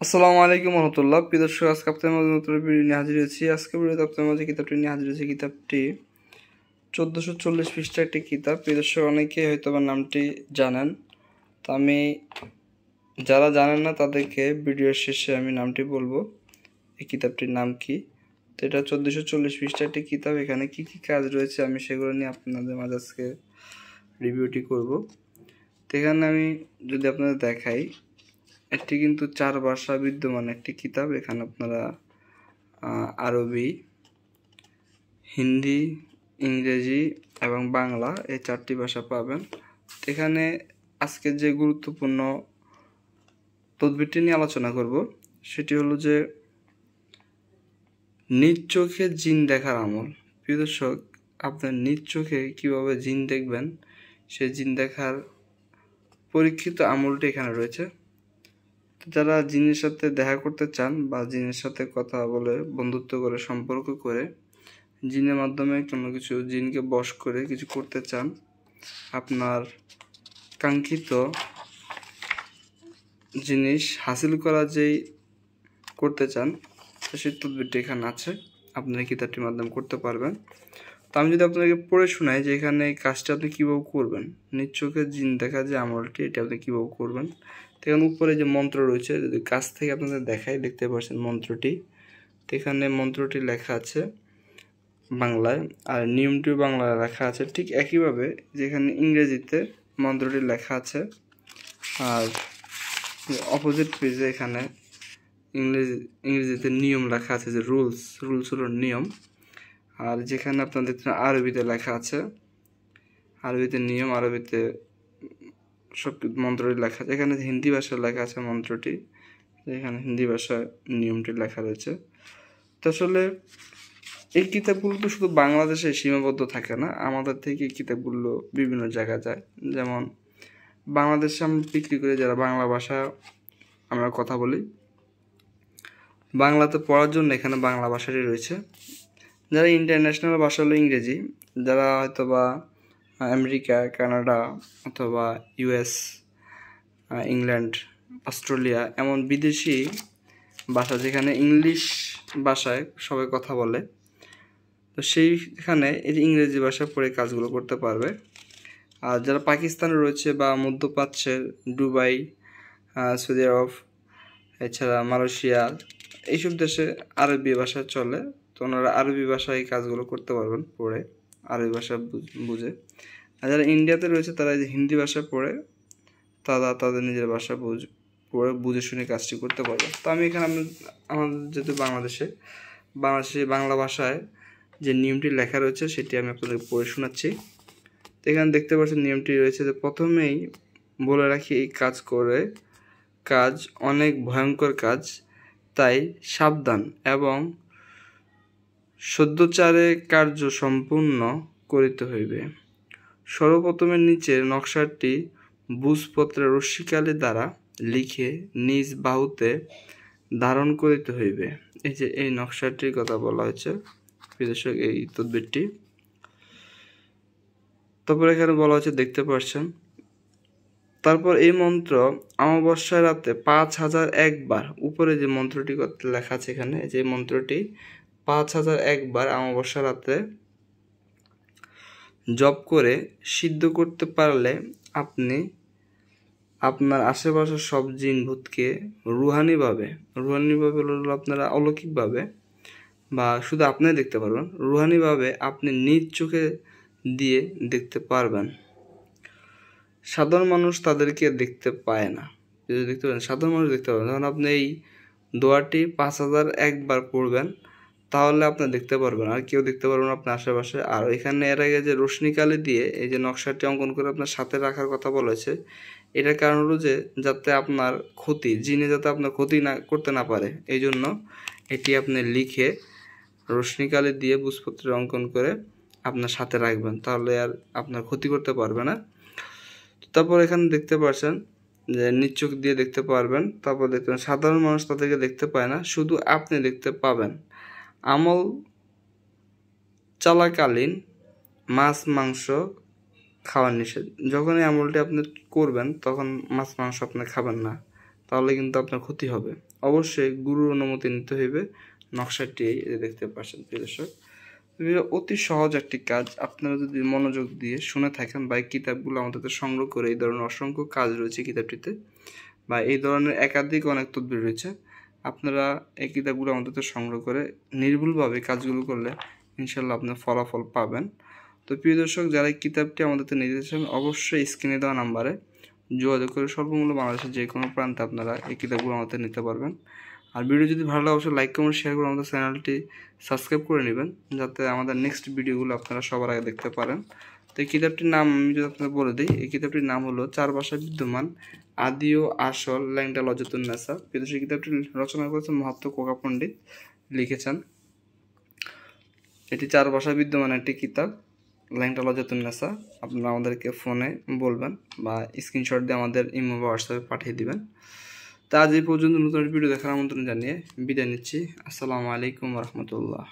আসসালামু আলাইকুম রহমতুল্লাহ। প্রিয় দর্শক, আজকে আপনাদের মাঝে নতুন ভিডিও নিয়ে হাজির হয়েছি। আজকে ভিডিওতে আপনাদের মাঝে কিতাবটি নিয়ে হাজির হয়েছি। কিতাবটি 1440 পৃষ্ঠার একটি কিতাব। প্রিয় দর্শক, অনেকে হয়তো বা নামটি জানেন, তো আমি যারা জানেন না তাদেরকে ভিডিওর শেষে আমি নামটি বলবো এই কিতাবটির নাম কি। তো এটা 1440 পৃষ্ঠার একটি কিতাব। এখানে কি কি কাজ রয়েছে আমি সেগুলো নিয়ে আপনাদের মাঝে আজকে রিভিউটি করব। তো এখানে আমি যদি আপনাদের দেখাই, এটি কিন্তু 4 ভাষা বিদ্যমান একটি কিতাব। এখানে আপনারা আরবি, হিন্দি, ইংরেজি এবং বাংলা এই 4টি ভাষা পাবেন। এখানে আজকে যে গুরুত্বপূর্ণ তদবিরটি নিয়ে আলোচনা করব সেটি হলো যে নিজ চোখে জিন দেখার আমল। প্রিয় দর্শক, আপনার নিজ চোখে কীভাবে জিন দেখবেন সেই জিন দেখার পরীক্ষিত আমলটি এখানে রয়েছে। যারা জিনের সাথে দেখা করতে চান বা জিনের সাথে কথা বলে বন্ধুত্ব করে সম্পর্ক করে জিনের মাধ্যমে কোনো কিছু জিনকে বশ করে কিছু করতে চান, আপনার কাঙ্ক্ষিত জিনিস হাসিল করা যেই করতে চান, সেই তদবিরটি এখানে আছে। আপনারা কিতাবটির মাধ্যমে করতে পারবেন। তো আমি যদি আপনাকে পড়ে শোনাই যে এখানে এই কাজটা আপনি কীভাবে করবেন, নিজ চোখে জিন দেখা যে আমলটি, এটা আপনি কীভাবে করবেন। তো এখানে উপরে যে মন্ত্র রয়েছে, যদি কাছ থেকে আপনাদের দেখাই, দেখতে পাচ্ছেন মন্ত্রটি। তো এখানে মন্ত্রটি লেখা আছে বাংলায় আর নিয়মটি বাংলায় লেখা আছে। ঠিক একইভাবে যেখানে ইংরেজিতে মন্ত্রটি লেখা আছে, আর অপোজিট পেজে এখানে ইংরেজিতে নিয়ম লেখা আছে, যে রুলস হলো নিয়ম। আর যেখানে আপনারা দেখছেন আরবিতে লেখা আছে, আরবিতে নিয়ম, আরবিতে সব মন্ত্রটি লেখা আছে। এখানে হিন্দি ভাষায় লেখা আছে মন্ত্রটি, এখানে হিন্দি ভাষায় নিয়মটি লেখা রয়েছে। তো আসলে এই কিতাবগুলো তো শুধু বাংলাদেশে সীমাবদ্ধ থাকে না, আমাদের থেকে এই কিতাবগুলো বিভিন্ন জায়গায় যায়। যেমন বাংলাদেশে আমরা বিক্রি করে যারা বাংলা ভাষা আমরা কথা বলি, বাংলাতে পড়ার জন্য এখানে বাংলা ভাষাটি রয়েছে। যারা ইন্টারন্যাশনাল ভাষা হলো ইংরেজি, যারা হয়তো বা আমেরিকা, কানাডা অথবা ইউএস, ইংল্যান্ড, অস্ট্রেলিয়া এমন বিদেশি ভাষা যেখানে ইংলিশ ভাষায় সবাই কথা বলে, তো সেইখানে এই ইংরেজি ভাষা পড়ে কাজগুলো করতে পারবে। আর যারা পাকিস্তানে রয়েছে বা মধ্যপ্রাচ্যের দুবাই, সৌদি আরব, এছাড়া মালয়েশিয়া, এইসব দেশে আরবি ভাষা চলে, তো ওনারা আরবি ভাষায় এই কাজগুলো করতে পারবেন পড়ে, আরবি ভাষা বুঝে। আর যারা ইন্ডিয়াতে রয়েছে তারা যে হিন্দি ভাষা পড়ে তারা তাদের নিজের ভাষা পড়ে বুঝে শুনে কাজটি করতে পারবে। তো আমি এখানে আমাদের যেহেতু বাংলাদেশে বাংলা ভাষায় যে নিয়মটি লেখা রয়েছে সেটি আমি আপনাদের পড়ে শোনাচ্ছি। তো এখানে দেখতে পাচ্ছেন নিয়মটি রয়েছে যে প্রথমেই বলে রাখি, এই কাজ অনেক ভয়ঙ্কর কাজ, তাই সাবধান এবং সদ্যচারে কার্য সম্পূর্ণ করিতে হইবে। সর্বপ্রথমে নিচের নকশাটি ভূজপত্রের রশ্মিকালি দ্বারা লিখে নিজ বাহুতে ধারণ করিতে হইবে। এই যে এই নকশাটির কথা বলা হয়েছে বিদেশক এই তদবিরটি। তারপর এখানে বলা হচ্ছে, দেখতে পাচ্ছেন, তারপর এই মন্ত্র অমাবস্যার রাতে 5001 বার, উপরে যে মন্ত্রটি লেখা আছে এখানে, যে মন্ত্রটি 5001 বার অমাবস্যার রাতে জপ করে সিদ্ধ করতে পারলে আপনি আপনার আশেপাশের সব জিন ভূতকে রুহানিভাবে হলো আপনারা অলৌকিকভাবে বা শুধু আপনি দেখতে পারবেন, রুহানিভাবে আপনি নিজ চোখে দিয়ে দেখতে পারবেন। সাধারণ মানুষ তাদেরকে দেখতে পায় না। যদি দেখতে পারেন, সাধারণ মানুষ দেখতে পাবেন। যখন আপনি এই দোয়াটি 5001 বার পড়বেন, তাহলে আপনি দেখতে পারবেন, আর কেউ দেখতে পারবেন আপনার আশেপাশে। আর এখানে এর আগে যে রশ্মিকালি দিয়ে এই যে নকশাটি অঙ্কন করে আপনার সাথে রাখার কথা বলেছে, এটার কারণ হলো যে যাতে আপনার জিনে যাতে আপনার ক্ষতি না করতে না পারে, এই জন্য এটি আপনি লিখে রশ্মিকালি দিয়ে ভূজপত্রে অঙ্কন করে আপনার সাথে রাখবেন, তাহলে আর আপনার ক্ষতি করতে পারবে না। তারপর এখানে দেখতে পাচ্ছেন যে নিজ চোখ দিয়ে দেখতে পারবেন। তারপর দেখতে পাবেন সাধারণ মানুষ তাদেরকে দেখতে পায় না, শুধু আপনি দেখতে পাবেন। আমল চলাকালীন মাছ মাংস খাওয়া নিষেধ। যখন এই আমলটি আপনি করবেন তখন মাছ মাংস আপনি খাবেন না, তাহলে কিন্তু আপনার ক্ষতি হবে। অবশ্যই গুরুর অনুমতি নিতে হইবে। নকশাটি দেখতে পাচ্ছেন প্রিয় দর্শক। অতি সহজ একটি কাজ, আপনারা যদি মনোযোগ দিয়ে শুনে থাকেন বা এই কিতাবগুলো আমাদের সংগ্রহ করে, এই ধরনের অসংখ্য কাজ রয়েছে কিতাবটিতে বা এই ধরনের একাধিক অনেক তদবির রয়েছে, আপনারা এই কিতাবগুলো আমাদের সংগ্রহ করে নির্ভুলভাবে কাজগুলো করলে ইনশাল্লাহ আপনার ফলাফল পাবেন। তো প্রিয় দর্শক, যারা এই কিতাবটি আমাদের নিতে চান অবশ্যই স্ক্রিনে দেওয়া নাম্বারে যোগাযোগ করে সর্বমূল্য বাংলাদেশের যে কোনো প্রান্তে আপনারা এই কিতাবগুলো আমাদের নিতে পারবেন। আর ভিডিও যদি ভালো লাগে অবশ্যই লাইক কমেন্ট শেয়ার করে আমাদের চ্যানেলটি সাবস্ক্রাইব করে নেবেন, যাতে আমাদের নেক্সট ভিডিওগুলো আপনারা সবার আগে দেখতে পারেন। তো এই কিতাবটির নাম আমি যদি আপনাদের বলে দিই, এই কিতাবটির নাম হলো 4 ভাষায় বিদ্যমান আদি ও আসল ল্যাংটা লজতুন্নেসা। সেই কিতাবটি রচনা করেছেন মহাত্মা কোকা পণ্ডিত, লিখেছেন। এটি 4 ভাষায় বিদ্যমান একটি কিতাব, ল্যাংটা লজতুন্নেসা। আপনারা আমাদেরকে ফোনে বলবেন বা স্ক্রিনশট দিয়ে আমাদের ইমো বা হোয়াটসঅ্যাপে পাঠিয়ে দিবেন। তা আজ এই পর্যন্ত নতুন ভিডিও দেখার আমন্ত্রণ জানিয়ে বিদায় নিচ্ছি। আসসালামু আলাইকুম রহমতুল্লাহ।